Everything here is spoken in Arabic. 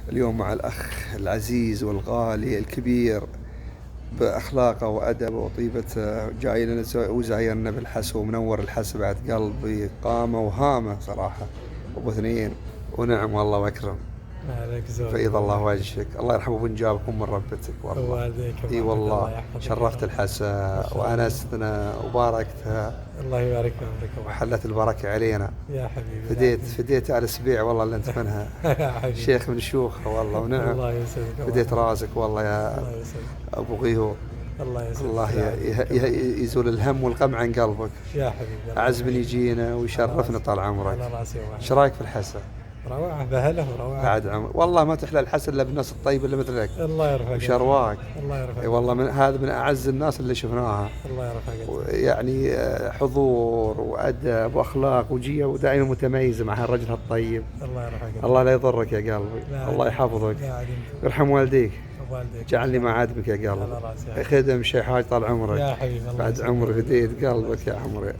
اليوم مع الأخ العزيز والغالي الكبير بأخلاقه وأدبه وطيبته، جاي لنا وزايرنا بالحس ومنور الحس بعد قلبي، قامة وهامة صراحة أبو اثنين. ونعم والله وأكرم. عليك زود. بيض الله وجهك، الله يرحمه وبنجابكم من ربتك والله. ووالديك اي والله شرفت يا الحسا رب. وانستنا وباركتها الله يبارك في عمرك وحلت البركه علينا. يا حبيبي. فديت على السبيع والله اللي انت منها. يا حبيبي. شيخ من شيوخها والله ونعم. الله يسعدك. فديت راسك والله يا الله يسعدك. ابو غيور. الله يسعدك. الله يزول الهم والغم عن قلبك. يا حبيبي. اعز من يجينا ويشرفنا طال عمرك. على راسي ايش رايك في الحسا؟ روعة بهله وروعة. بعد عمر والله ما تحلى الحسن الا بالناس الطيب اللي مثلك. الله يرفعك. وشرواك. الله يرفعك. اي والله هذا من اعز الناس اللي شفناها. الله يرفعك. يعني حضور وادب واخلاق وجيه ودائما متميزه مع هالرجل الطيب. الله يرفعك. الله لا يضرك يا قلبي. الله يحفظك. يرحم والديك. جعلني مع عدمك يا قلبي. خدم شي حاج طال عمرك. يا حبيبي. بعد عمر فديت قلبك يا عمري.